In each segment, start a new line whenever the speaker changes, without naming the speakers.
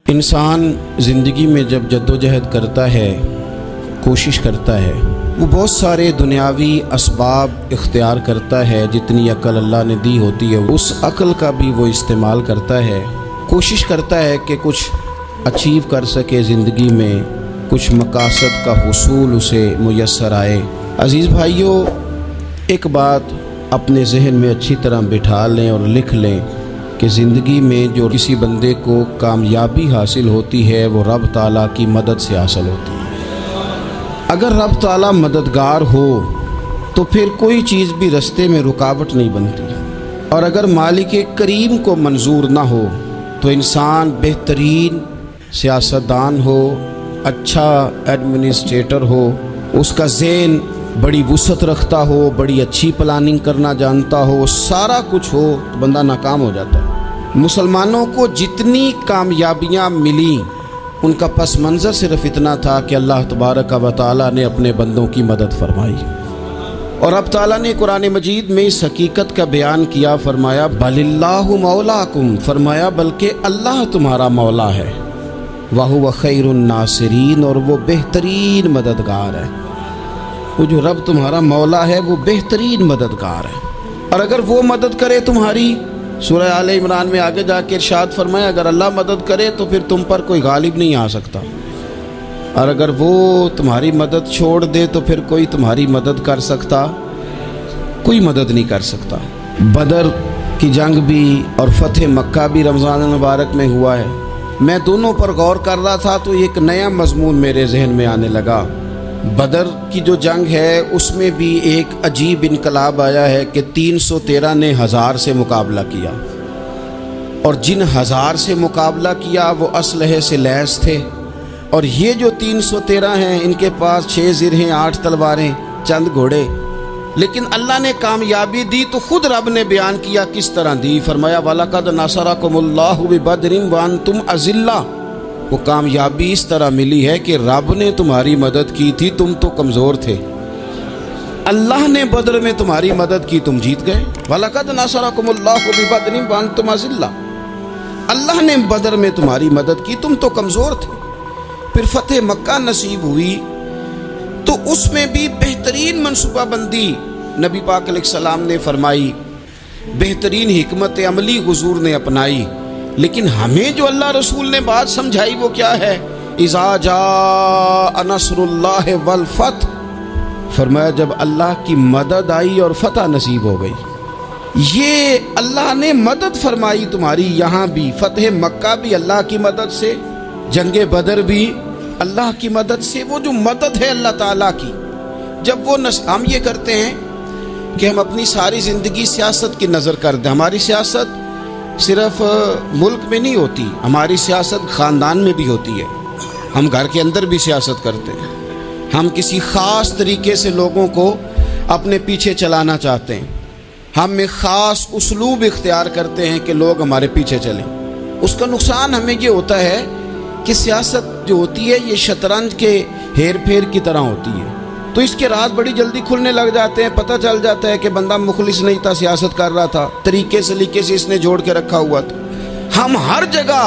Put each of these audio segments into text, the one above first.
انسان زندگی میں جب جدوجہد کرتا ہے، کوشش کرتا ہے، وہ بہت سارے دنیاوی اسباب اختیار کرتا ہے۔ جتنی عقل اللہ نے دی ہوتی ہے اس عقل کا بھی وہ استعمال کرتا ہے، کوشش کرتا ہے کہ کچھ اچیو کر سکے زندگی میں، کچھ مقاصد کا حصول اسے میسر آئے۔ عزیز بھائیوں، ایک بات اپنے ذہن میں اچھی طرح بٹھا لیں اور لکھ لیں کہ زندگی میں جو کسی بندے کو کامیابی حاصل ہوتی ہے وہ رب تعالیٰ کی مدد سے حاصل ہوتی ہے۔ اگر رب تعالیٰ مددگار ہو تو پھر کوئی چیز بھی رستے میں رکاوٹ نہیں بنتی، اور اگر مالک کریم کو منظور نہ ہو تو انسان بہترین سیاستدان ہو، اچھا ایڈمنسٹریٹر ہو، اس کا ذہن بڑی وسعت رکھتا ہو، بڑی اچھی پلاننگ کرنا جانتا ہو، سارا کچھ ہو، تو بندہ ناکام ہو جاتا ہے۔ مسلمانوں کو جتنی کامیابیاں ملیں ان کا پس منظر صرف اتنا تھا کہ اللہ تبارک و تعالیٰ نے اپنے بندوں کی مدد فرمائی، اور اب تعالیٰ نے قرآن مجید میں اس حقیقت کا بیان کیا، فرمایا بل اللہ مولاکم، فرمایا بلکہ اللہ تمہارا مولا ہے، وَهُوَ خَيْرُ النَّاصِرِينَ، اور وہ بہترین مددگار ہے۔ وہ جو رب تمہارا مولا ہے وہ بہترین مددگار ہے، اور اگر وہ مدد کرے تمہاری، سورہ آل عمران میں آگے جا کے ارشاد فرمایا اگر اللہ مدد کرے تو پھر تم پر کوئی غالب نہیں آ سکتا، اور اگر وہ تمہاری مدد چھوڑ دے تو پھر کوئی تمہاری مدد کر سکتا؟ کوئی مدد نہیں کر سکتا۔ بدر کی جنگ بھی اور فتح مکہ بھی رمضان المبارک میں ہوا ہے۔ میں دونوں پر غور کر رہا تھا تو ایک نیا مضمون میرے ذہن میں آنے لگا۔ بدر کی جو جنگ ہے اس میں بھی ایک عجیب انقلاب آیا ہے کہ 313 نے 1000 سے مقابلہ کیا، اور جن 1000 سے مقابلہ کیا وہ اسلحے سے لیس تھے، اور یہ جو 313 ہیں ان کے پاس 6 زرہیں، 8 تلواریں، چند گھوڑے، لیکن اللہ نے کامیابی دی تو خود رب نے بیان کیا کس طرح دی، فرمایا وَلَقَدْ نَصَرَكُمُ اللَّهُ بِبَدْرٍ وَأَنْتُمْ أَذِلَّةٌ۔ وہ کامیابی اس طرح ملی ہے کہ رب نے تمہاری مدد کی تھی، تم تو کمزور تھے، اللہ نے بدر میں تمہاری مدد کی، تم جیت گئے۔ وَلَقَدْ نَصَرَكُمُ اللَّهُ بِبَدْرٍ وَأَنْتُمْ أَذِلَّةٌ، اللہ نے بدر میں تمہاری مدد کی، تم تو کمزور تھے۔ پھر فتح مکہ نصیب ہوئی تو اس میں بھی بہترین منصوبہ بندی نبی پاک علیہ السلام نے فرمائی، بہترین حکمت عملی حضور نے اپنائی، لیکن ہمیں جو اللہ رسول نے بات سمجھائی وہ کیا ہے؟ اذا جاء نصر اللہ والفتح، فرمایا جب اللہ کی مدد آئی اور فتح نصیب ہو گئی۔ یہ اللہ نے مدد فرمائی تمہاری، یہاں بھی فتح مکہ بھی اللہ کی مدد سے، جنگ بدر بھی اللہ کی مدد سے۔ وہ جو مدد ہے اللہ تعالیٰ کی، جب وہ ہم یہ کرتے ہیں کہ ہم اپنی ساری زندگی سیاست کی نظر کر دیں، ہماری سیاست صرف ملک میں نہیں ہوتی، ہماری سیاست خاندان میں بھی ہوتی ہے، ہم گھر کے اندر بھی سیاست کرتے ہیں، ہم کسی خاص طریقے سے لوگوں کو اپنے پیچھے چلانا چاہتے ہیں، ہم ایک خاص اسلوب اختیار کرتے ہیں کہ لوگ ہمارے پیچھے چلیں۔ اس کا نقصان ہمیں یہ ہوتا ہے کہ سیاست جو ہوتی ہے یہ شطرنج کے ہیر پھیر کی طرح ہوتی ہے، تو اس کے راز بڑی جلدی کھلنے لگ جاتے ہیں، پتہ چل جاتا ہے کہ بندہ مخلص نہیں تھا، سیاست کر رہا تھا، طریقے سلیقے سے اس نے جوڑ کے رکھا ہوا تھا۔ ہم ہر جگہ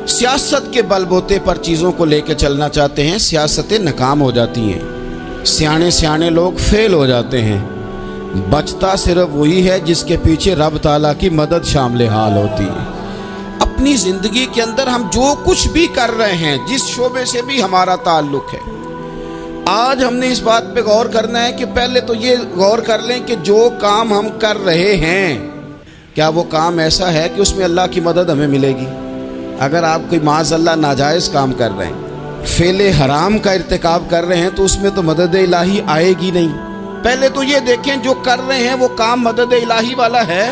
سیاست کے بل بوتے پر چیزوں کو لے کے چلنا چاہتے ہیں، سیاستیں ناکام ہو جاتی ہیں، سیانے لوگ فیل ہو جاتے ہیں، بچتا صرف وہی ہے جس کے پیچھے رب تعالیٰ کی مدد شامل حال ہوتی ہے۔ اپنی زندگی کے اندر ہم جو کچھ بھی کر رہے ہیں، جس شعبے سے بھی ہمارا تعلق ہے، آج ہم نے اس بات پہ غور کرنا ہے کہ پہلے تو یہ غور کر لیں کہ جو کام ہم کر رہے ہیں کیا وہ کام ایسا ہے کہ اس میں اللہ کی مدد ہمیں ملے گی؟ اگر آپ کوئی معاذ اللہ ناجائز کام کر رہے ہیں، فعل حرام کا ارتکاب کر رہے ہیں، تو اس میں تو مدد الہی آئے گی نہیں۔ پہلے تو یہ دیکھیں جو کر رہے ہیں وہ کام مدد الہی والا ہے،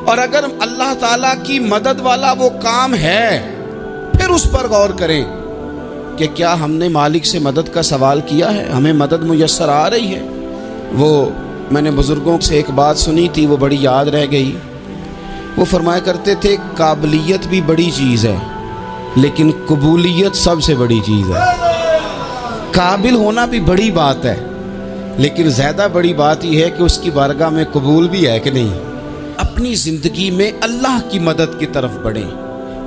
اور اگر اللہ تعالیٰ کی مدد والا وہ کام ہے پھر اس پر غور کریں کہ کیا ہم نے مالک سے مدد کا سوال کیا ہے، ہمیں مدد میسر آ رہی ہے۔ وہ میں نے بزرگوں سے ایک بات سنی تھی، وہ بڑی یاد رہ گئی۔ وہ فرمایا کرتے تھے قابلیت بھی بڑی چیز ہے لیکن قبولیت سب سے بڑی چیز ہے۔ قابل ہونا بھی بڑی بات ہے لیکن زیادہ بڑی بات یہ ہے کہ اس کی بارگاہ میں قبول بھی ہے کہ نہیں۔ اپنی زندگی میں اللہ کی مدد کی طرف بڑھیں،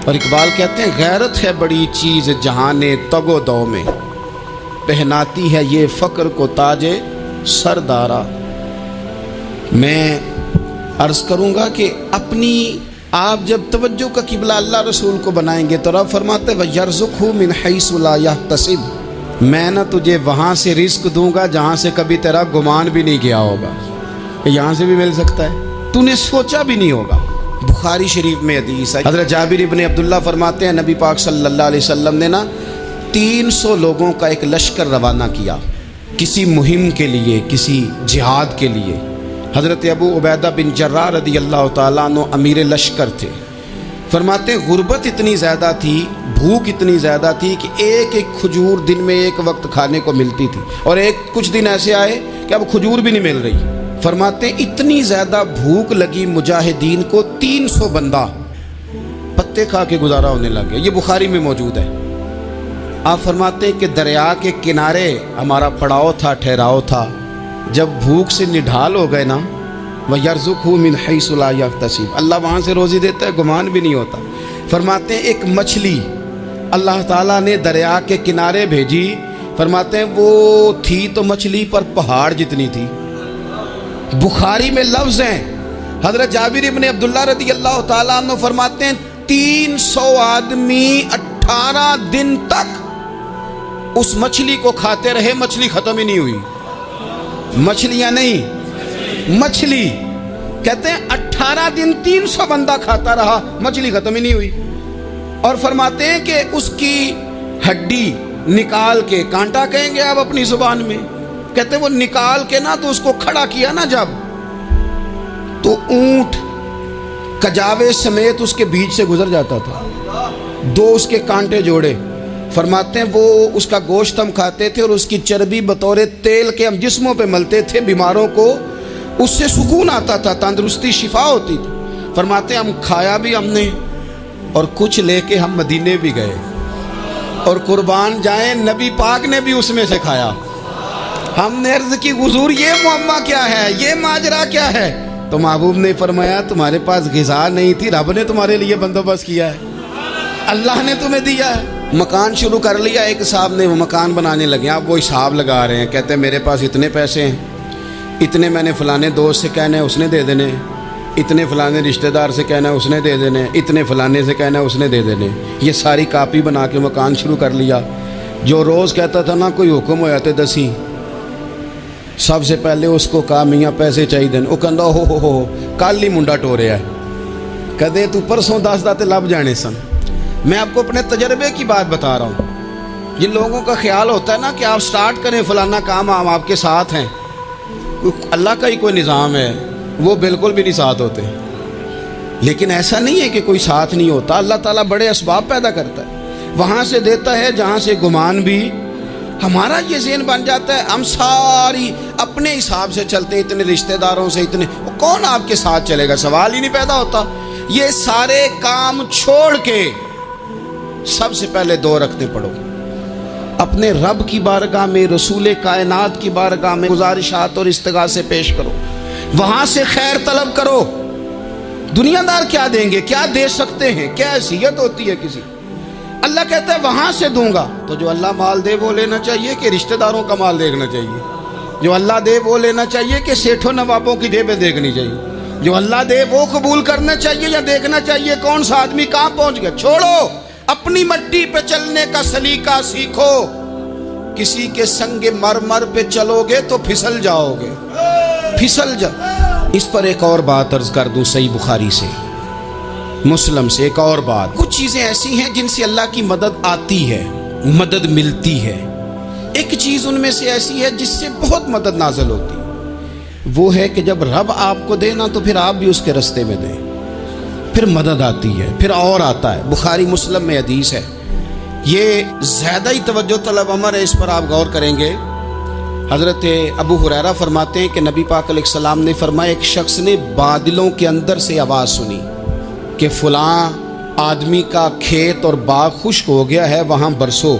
اور اقبال کہتے ہیں غیرت ہے بڑی چیز جہان تگ و دو میں، پہناتی ہے یہ فقر کو تاج سردارا۔ میں عرض کروں گا کہ اپنی آپ جب توجہ کا قبلہ اللہ رسول کو بنائیں گے تو رب فرماتے وَيَرْزُقْهُ مِنْ حَيْثُ لَا يَحْتَسِبُ، میں نہ تجھے وہاں سے رزق دوں گا جہاں سے کبھی تیرا گمان بھی نہیں کیا ہوگا، یہاں سے بھی مل سکتا ہے، تو نے سوچا بھی نہیں ہوگا۔ بخاری شریف میں حدیث ہے، حضرت جابر ابن عبداللہ فرماتے ہیں نبی پاک صلی اللہ علیہ وسلم نے نا 300 لوگوں کا ایک لشکر روانہ کیا کسی مہم کے لیے، کسی جہاد کے لیے۔ حضرت ابو عبیدہ بن جراح رضی اللہ تعالیٰ عنہ امیر لشکر تھے۔ فرماتے غربت اتنی زیادہ تھی، بھوک اتنی زیادہ تھی کہ ایک ایک کھجور دن میں ایک وقت کھانے کو ملتی تھی، اور کچھ دن ایسے آئے کہ اب کھجور بھی نہیں مل رہی۔ فرماتے اتنی زیادہ بھوک لگی مجاہدین کو 300 بندہ پتے کھا کے گزارا ہونے لگ گیا۔ یہ بخاری میں موجود ہے۔ آپ فرماتے ہیں کہ دریا کے کنارے ہمارا پڑاؤ تھا، ٹھہراؤ تھا، جب بھوک سے نڈھال ہو گئے نا وَيَرْزُقْهُ مِنْ حَيْثُ لَا يَحْتَسِبُ، اللہ وہاں سے روزی دیتا ہے، گمان بھی نہیں ہوتا۔ فرماتے ہیں ایک مچھلی اللہ تعالیٰ نے دریا کے کنارے بھیجی، فرماتے ہیں وہ تھی تو مچھلی پر پہاڑ جتنی تھی۔ بخاری میں لفظ ہیں، حضرت جابر ابن عبداللہ رضی اللہ تعالیٰ عنہ فرماتے ہیں 300 آدمی 18 دن تک اس مچھلی کو کھاتے رہے، مچھلی ختم ہی نہیں ہوئی۔ مچھلیاں نہیں، مچھلی کہتے ہیں 18 دن 300 بندہ کھاتا رہا، مچھلی ختم ہی نہیں ہوئی۔ اور فرماتے ہیں کہ اس کی ہڈی نکال کے، کانٹا کہیں گے آپ اپنی زبان میں، کہتے ہیں وہ نکال کے نا تو اس کو کھڑا کیا نا جب، تو اونٹ کجاوے سمیت اس کے بیچ سے گزر جاتا تھا، 2 اس کے کانٹے جوڑے۔ فرماتے ہیں وہ اس کا گوشت ہم کھاتے تھے اور اس کی چربی بطور تیل کے ہم جسموں پہ ملتے تھے، بیماروں کو اس سے سکون آتا تھا، تندرستی شفا ہوتی تھی۔ فرماتے ہیں ہم کھایا بھی ہم نے، اور کچھ لے کے ہم مدینے بھی گئے، اور قربان جائیں نبی پاک نے بھی اس میں سے کھایا۔ ہم نے عرض کی حضور یہ معمہ کیا ہے، یہ ماجرا کیا ہے؟ تو محبوب نے فرمایا تمہارے پاس غذا نہیں تھی، رب نے تمہارے لیے بندوبست کیا ہے، اللہ نے تمہیں دیا ہے۔ مکان شروع کر لیا، ایک صاحب نے وہ مکان بنانے لگے، آپ وہ حساب لگا رہے ہیں، کہتے ہیں میرے پاس اتنے پیسے ہیں، اتنے میں نے فلانے دوست سے کہنا ہے اس نے دے دینے، اتنے فلانے رشتہ دار سے کہنا ہے اس نے دے دینے، اتنے فلانے سے کہنا ہے اس نے دے دینے۔ یہ ساری کاپی بنا کے مکان شروع کر لیا۔ جو روز کہتا تھا نا کوئی حکم ہو جاتے 10 سب سے پہلے اس کو کہا میاں پیسے چاہیے، وہ کہندا ہو کل ہی منڈا ٹوریا ہے، کہتے تو پرسوں 10 داتے لب جانے سن۔ میں آپ کو اپنے تجربے کی بات بتا رہا ہوں۔ جن لوگوں کا خیال ہوتا ہے نا کہ آپ سٹارٹ کریں فلانا کام، ہم آپ کے ساتھ ہیں، اللہ کا ہی کوئی نظام ہے، وہ بالکل بھی نہیں ساتھ ہوتے۔ لیکن ایسا نہیں ہے کہ کوئی ساتھ نہیں ہوتا، اللہ تعالیٰ بڑے اسباب پیدا کرتا ہے، وہاں سے دیتا ہے جہاں سے گمان بھی۔ ہمارا یہ ذہن بن جاتا ہے ہم ساری اپنے حساب سے چلتے ہیں، اتنے رشتہ داروں سے، اتنے کون آپ کے ساتھ چلے گا، سوال ہی نہیں پیدا ہوتا۔ یہ سارے کام چھوڑ کے سب سے پہلے 2 رکعتیں پڑھو، اپنے رب کی بارگاہ میں، رسول کائنات کی بارگاہ میں گزارشات اور استغاثے پیش کرو، وہاں سے خیر طلب کرو۔ دنیا دار کیا دیں گے، کیا دے سکتے ہیں، کیا حیثیت ہوتی ہے کسی، اللہ کہتا ہے وہاں سے دوں گا۔ تو جو اللہ مال دے وہ لینا چاہیے کہ رشتہ داروں کا مال دیکھنا چاہیے؟ جو اللہ دے وہ لینا چاہیے کہ سیٹھوں نوابوں کی جیبیں دیکھنی چاہیے؟ جو اللہ دے وہ قبول کرنا چاہیے یا دیکھنا چاہیے کون سا آدمی کہاں پہنچ گیا؟ چھوڑو، اپنی مٹی پہ چلنے کا سلیقہ سیکھو۔ کسی کے سنگ مرمر پہ چلو گے تو پھسل جاؤ گے، پھسل جاؤ۔ اس پر ایک اور بات عرض کر دوں، صحیح بخاری سے، مسلم سے ایک اور بات۔ کچھ چیزیں ایسی ہیں جن سے اللہ کی مدد آتی ہے، مدد ملتی ہے۔ ایک چیز ان میں سے ایسی ہے جس سے بہت مدد نازل ہوتی ہے، وہ ہے کہ جب رب آپ کو دے نا تو پھر آپ بھی اس کے رستے میں دیں، پھر مدد آتی ہے، پھر اور آتا ہے۔ بخاری مسلم میں حدیث ہے، یہ زیادہ ہی توجہ طلب امر ہے، اس پر آپ غور کریں گے۔ حضرت ابو ہریرہ فرماتے ہیں کہ نبی پاک علیہ السلام نے فرمایا ایک شخص نے بادلوں کے اندر سے آواز سنی کہ فلاں آدمی کا کھیت اور باغ خشک ہو گیا ہے، وہاں برسو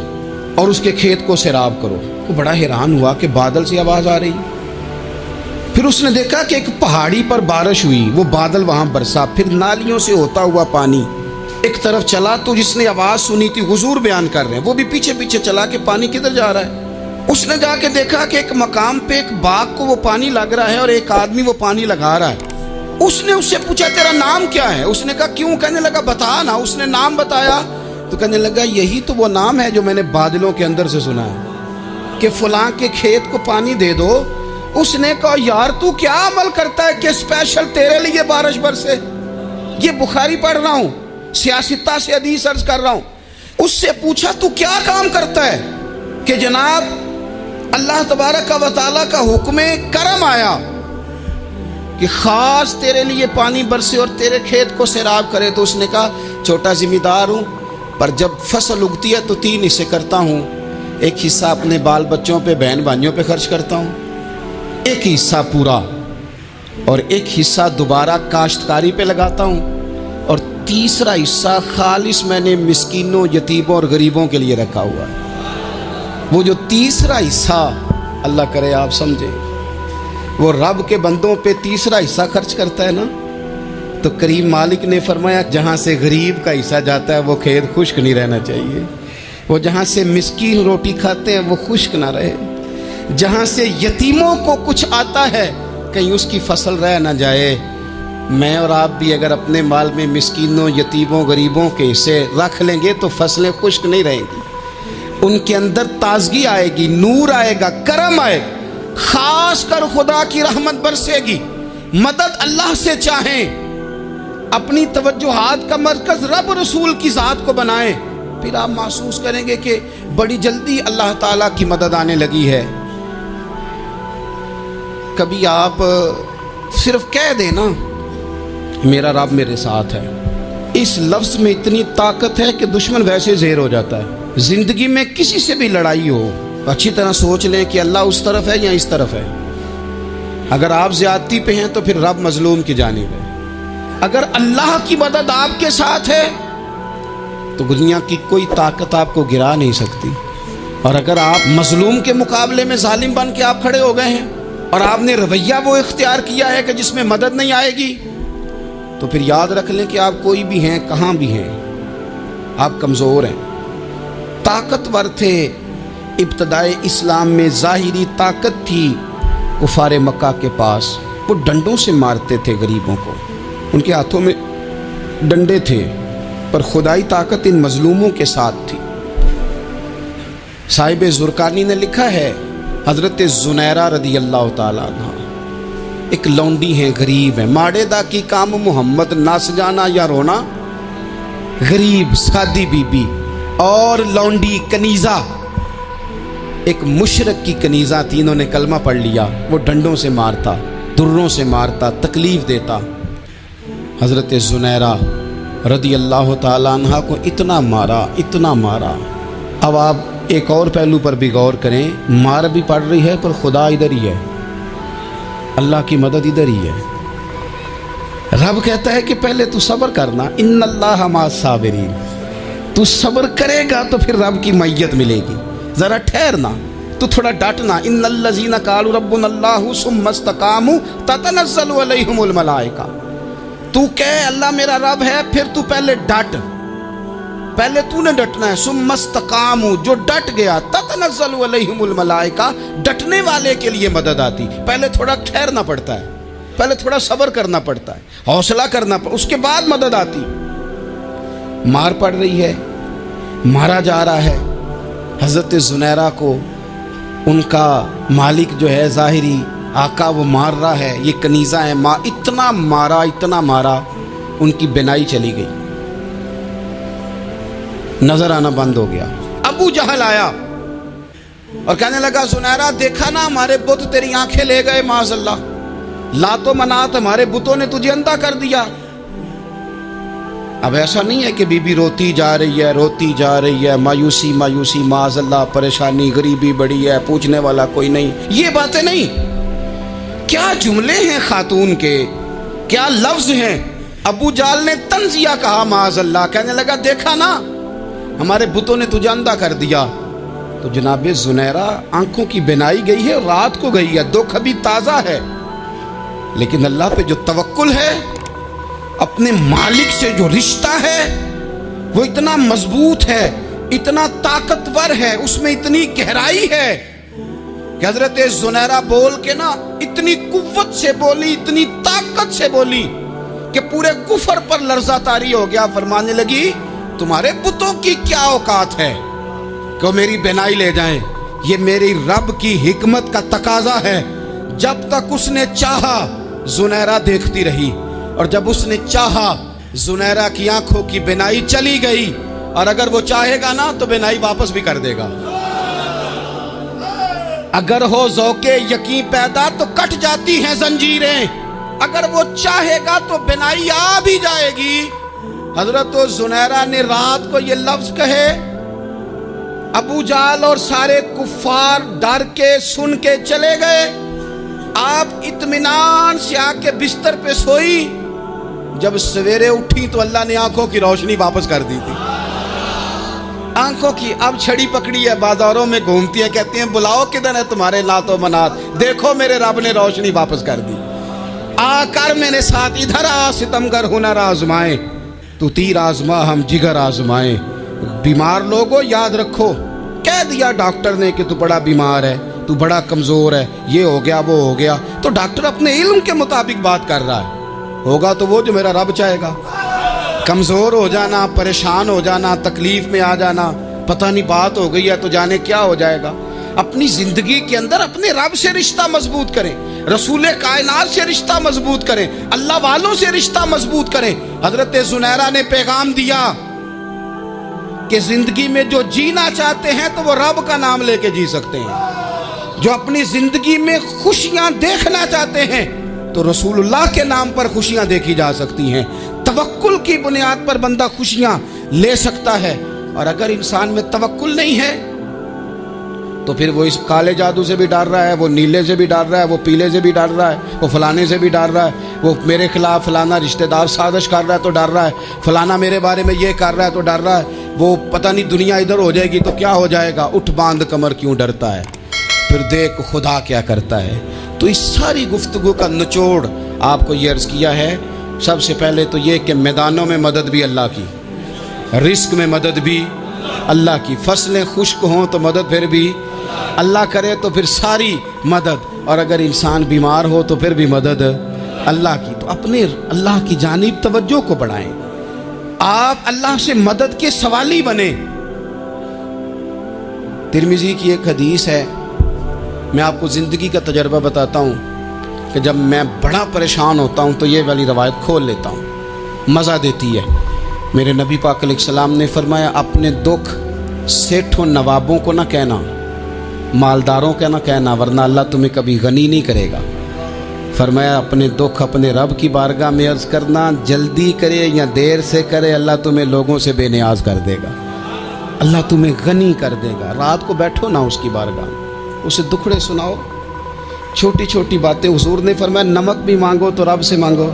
اور اس کے کھیت کو سیراب کرو۔ وہ بڑا حیران ہوا کہ بادل سے آواز آ رہی۔ پھر اس نے دیکھا کہ ایک پہاڑی پر بارش ہوئی، وہ بادل وہاں برسا، پھر نالیوں سے ہوتا ہوا پانی ایک طرف چلا تو جس نے آواز سنی تھی حضور بیان کر رہے ہیں، وہ بھی پیچھے پیچھے چلا کہ پانی کدھر جا رہا ہے۔ اس نے جا کے دیکھا کہ ایک مقام پہ ایک باغ کو وہ پانی لگ رہا ہے اور ایک آدمی وہ پانی لگا رہا ہے۔ اس نے اس سے پوچھا تیرا نام کیا ہے؟ اس نے کہا کیوں؟ کہنے لگا بتا نا۔ اس نے نام بتایا تو کہنے لگا یہی تو وہ نام ہے جو میں نے بادلوں کے اندر سے سنا ہے کہ فلاں کے کھیت کو پانی دے دو۔ اس نے کہا یار تو کیا عمل کرتا ہے کہ اسپیشل تیرے لیے بارش برسے؟ یہ بخاری پڑھ رہا ہوں، سیاستہ سے حدیث عرض کر رہا ہوں۔ اس سے پوچھا تو کیا کام کرتا ہے کہ جناب اللہ تبارک و تعالیٰ کا حکم کرم آیا کہ خاص تیرے لیے پانی برسے اور تیرے کھیت کو سیراب کرے؟ تو اس نے کہا چھوٹا ذمہ دار ہوں، پر جب فصل اگتی ہے تو 3 حصے کرتا ہوں۔ ایک حصہ اپنے بال بچوں پہ، بہن بھائیوں پہ خرچ کرتا ہوں، ایک حصہ پورا، اور ایک حصہ دوبارہ کاشتکاری پہ لگاتا ہوں، اور تیسرا حصہ خالص میں نے مسکینوں، یتیموں اور غریبوں کے لیے رکھا ہوا ہے۔ وہ جو تیسرا حصہ اللہ کرے آپ سمجھیں، وہ رب کے بندوں پہ تیسرا حصہ خرچ کرتا ہے نا، تو کریم مالک نے فرمایا جہاں سے غریب کا حصہ جاتا ہے وہ کھیت خشک نہیں رہنا چاہیے، وہ جہاں سے مسکین روٹی کھاتے ہیں وہ خشک نہ رہے، جہاں سے یتیموں کو کچھ آتا ہے کہیں اس کی فصل رہ نہ جائے۔ میں اور آپ بھی اگر اپنے مال میں مسکینوں، یتیموں، غریبوں کے حصے رکھ لیں گے تو فصلیں خشک نہیں رہیں گی، ان کے اندر تازگی آئے گی، نور آئے گا، کرم آئے گا، خاص کر خدا کی رحمت برسے گی۔ مدد اللہ سے چاہیں، اپنی توجہات کا مرکز رب رسول کی ذات کو بنائیں، پھر آپ محسوس کریں گے کہ بڑی جلدی اللہ تعالیٰ کی مدد آنے لگی ہے۔ کبھی آپ صرف کہہ دیں نا میرا رب میرے ساتھ ہے، اس لفظ میں اتنی طاقت ہے کہ دشمن ویسے زہر ہو جاتا ہے۔ زندگی میں کسی سے بھی لڑائی ہو، اچھی طرح سوچ لیں کہ اللہ اس طرف ہے یا اس طرف ہے۔ اگر آپ زیادتی پہ ہیں تو پھر رب مظلوم کی جانب ہے۔ اگر اللہ کی مدد آپ کے ساتھ ہے تو دنیا کی کوئی طاقت آپ کو گرا نہیں سکتی، اور اگر آپ مظلوم کے مقابلے میں ظالم بن کے آپ کھڑے ہو گئے ہیں اور آپ نے رویہ وہ اختیار کیا ہے کہ جس میں مدد نہیں آئے گی، تو پھر یاد رکھ لیں کہ آپ کوئی بھی ہیں، کہاں بھی ہیں، آپ کمزور ہیں۔ طاقتور تھے ابتدائے اسلام میں، ظاہری طاقت تھی کفار مکہ کے پاس، وہ ڈنڈوں سے مارتے تھے غریبوں کو، ان کے ہاتھوں میں ڈنڈے تھے، پر خدائی طاقت ان مظلوموں کے ساتھ تھی۔ صاحب زرقانی نے لکھا ہے حضرت زنیرہ رضی اللہ تعالیٰ عنہ ایک لونڈی ہیں، غریب ہیں، ماڑے دا کی کام محمد نس جانا یا رونا، غریب سادی بی بی اور لونڈی کنیزہ، ایک مشرک کی کنیزہ تھی، انہوں نے کلمہ پڑھ لیا، وہ ڈنڈوں سے مارتا، دروں سے مارتا، تکلیف دیتا۔ حضرت زنیرہ رضی اللہ تعالیٰ عنہ کو اتنا مارا، اتنا مارا۔ اب آپ ایک اور پہلو پر بھی غور کریں، مار بھی پڑ رہی ہے پر خدا ادھر ہی ہے، اللہ کی مدد ادھر ہی ہے۔ رب کہتا ہے کہ پہلے تو صبر کرنا، ان اللہ مع الصابرین، تو صبر کرے گا تو پھر رب کی معیت ملے گی، ذرا ٹھہرنا، تو تھوڑا ڈٹنا۔ ان الذین قالوا ربنا اللہ ثم استقاموا تتنزل علیہم الملائکہ، تو کہے اللہ میرا رب ہے، پھر تو پہلے ڈٹ، پہلے تو نے ڈٹنا ہے۔ ثم استقاموا، جو ڈٹ گیا، تتنزل علیہم الملائکہ، ڈٹنے والے کے لیے مدد آتی، پہلے تھوڑا ٹھہرنا پڑتا ہے، پہلے تھوڑا صبر کرنا پڑتا ہے، حوصلہ کرنا پڑتا، اس کے بعد مدد آتی۔ مار پڑ رہی ہے، مارا جا رہا ہے حضرت زنیرہ کو، ان کا مالک جو ہے ظاہری آقا وہ مار رہا ہے، یہ کنیزہ ہے، اتنا مارا اتنا مارا، ان کی بینائی چلی گئی، نظر آنا بند ہو گیا۔ ابو جہل آیا اور کہنے لگا زنیرہ دیکھا نا ہمارے بت تیری آنکھیں لے گئے، معاذ اللہ، لات و منات ہمارے بتوں نے تجھے اندھا کر دیا۔ اب ایسا نہیں ہے کہ بی بی روتی جا رہی ہے، روتی جا رہی ہے، مایوسی مایوسی، معاذ اللہ، پریشانی، غریبی بڑی ہے، پوچھنے والا کوئی نہیں، یہ باتیں نہیں۔ کیا جملے ہیں خاتون کے، کیا لفظ ہیں۔ ابو جہل نے تنزیہ کہا، معاذ اللہ، کہنے لگا دیکھا نا ہمارے بتوں نے تجھے اندھا کر دیا۔ تو جناب زنیرہ آنکھوں کی بینائی گئی ہے، رات کو گئی ہے، دکھ ابھی تازہ ہے، لیکن اللہ پہ جو توکل ہے، اپنے مالک سے جو رشتہ ہے، وہ اتنا مضبوط ہے، اتنا طاقتور ہے، اس میں اتنی گہرائی ہے کہ حضرت زنیرہ بول کے نا اتنی قوت سے بولی، اتنی طاقت سے بولی کہ پورے کفر پر لرزہ طاری ہو گیا۔ فرمانے لگی تمہارے بتوں کی کیا اوقات ہے کہ وہ میری بینائی لے جائیں؟ یہ میری رب کی حکمت کا تقاضا ہے۔ جب تک اس نے چاہا زنیرہ دیکھتی رہی، اور جب اس نے چاہا زنیرہ کی آنکھوں کی بینائی چلی گئی، اور اگر وہ چاہے گا نا تو بینائی واپس بھی کر دے گا۔ اگر ہو ذوق یقین پیدا تو کٹ جاتی ہیں زنجیریں، اگر وہ چاہے گا تو بینائی آ بھی جائے گی۔ حضرت زنیرہ نے رات کو یہ لفظ کہے، ابو جہل اور سارے کفار ڈر کے سن کے چلے گئے، آپ اطمینان سے آ کے بستر پہ سوئی۔ جب سویرے اٹھی تو اللہ نے آنکھوں کی روشنی واپس کر دی تھی۔ آنکھوں کی اب چھڑی پکڑی ہے، بازاروں میں گھومتی ہیں، کہتی ہیں بلاؤ کدھر ہے تمہارے لات و منات، دیکھو میرے رب نے روشنی واپس کر دی۔ آ کر میرے ساتھ ادھر آ، ستمگر ہنر آزمائیں، تو تیر آزما ہم جگر آزمائیں۔ بیمار لوگوں یاد رکھو، کہہ دیا ڈاکٹر نے کہ تو بڑا بیمار ہے، تو بڑا کمزور ہے، یہ ہو گیا وہ ہو گیا، تو ڈاکٹر اپنے علم کے مطابق بات کر رہا ہے، ہوگا تو وہ جو میرا رب چاہے گا۔ کمزور ہو جانا، پریشان ہو جانا، تکلیف میں آ جانا، پتہ نہیں بات ہو گئی ہے تو جانے کیا ہو جائے گا۔ اپنی زندگی کے اندر اپنے رب سے رشتہ مضبوط کریں، رسول کائنات سے رشتہ مضبوط کریں، اللہ والوں سے رشتہ مضبوط کریں۔ حضرت زنیرہ نے پیغام دیا کہ زندگی میں جو جینا چاہتے ہیں تو وہ رب کا نام لے کے جی سکتے ہیں، جو اپنی زندگی میں خوشیاں دیکھنا چاہتے ہیں تو رسول اللہ کے نام پر خوشیاں دیکھی جا سکتی ہیں۔ توکل کی بنیاد پر بندہ خوشیاں لے سکتا ہے، اور اگر انسان میں توکل نہیں ہے تو پھر وہ اس کالے جادو سے بھی ڈر رہا ہے، وہ نیلے سے بھی ڈر رہا ہے، وہ پیلے سے بھی ڈر رہا ہے، وہ فلانے سے بھی ڈر رہا ہے، وہ میرے خلاف فلانا رشتہ دار سازش کر رہا ہے تو ڈر رہا ہے، فلانا میرے بارے میں یہ کر رہا ہے تو ڈر رہا ہے، وہ پتہ نہیں دنیا ادھر ہو جائے گی تو کیا ہو جائے گا، اٹھ باندھ کمر کیوں ڈرتا ہے، پھر دیکھ خدا کیا کرتا ہے۔ تو اس ساری گفتگو کا نچوڑ آپ کو یہ عرض کیا ہے، سب سے پہلے تو یہ کہ میدانوں میں مدد بھی اللہ کی، رزق میں مدد بھی اللہ کی، فصلیں خشک ہوں تو مدد پھر بھی اللہ کرے، تو پھر ساری مدد، اور اگر انسان بیمار ہو تو پھر بھی مدد اللہ کی۔ تو اپنے اللہ کی جانب توجہ کو بڑھائیں، آپ اللہ سے مدد کے سوالی بنیں۔ ترمذی کی ایک حدیث ہے، میں آپ کو زندگی کا تجربہ بتاتا ہوں کہ جب میں بڑا پریشان ہوتا ہوں تو یہ والی روایت کھول لیتا ہوں، مزہ دیتی ہے۔ میرے نبی پاک علیہ السلام نے فرمایا اپنے دکھ سیٹھوں نوابوں کو نہ کہنا، مالداروں کا نہ کہنا، ورنہ اللہ تمہیں کبھی غنی نہیں کرے گا۔ فرمایا اپنے دکھ اپنے رب کی بارگاہ میں عرض کرنا، جلدی کرے یا دیر سے کرے اللہ تمہیں لوگوں سے بے نیاز کر دے گا، اللہ تمہیں غنی کر دے گا۔ رات کو بیٹھو نا اس کی بارگاہ میں، اسے دکھڑے سناؤ، چھوٹی چھوٹی باتیں۔ حضور نے فرمایا نمک بھی مانگو تو رب سے مانگو،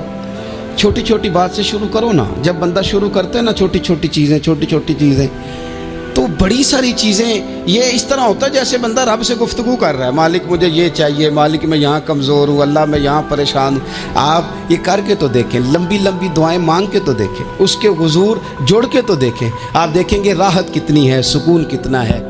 چھوٹی چھوٹی بات سے شروع کرو نا۔ جب بندہ شروع کرتا ہے نا چھوٹی چھوٹی چیزیں تو بڑی ساری چیزیں یہ اس طرح ہوتا ہے جیسے بندہ رب سے گفتگو کر رہا ہے، مالک مجھے یہ چاہیے، مالک میں یہاں کمزور ہوں، اللہ میں یہاں پریشان ہوں۔ آپ یہ کر کے تو دیکھیں، لمبی لمبی دعائیں مانگ کے تو دیکھیں، اس کے حضور جڑ کے تو دیکھیں، آپ دیکھیں گے راحت کتنی ہے، سکون کتنا ہے۔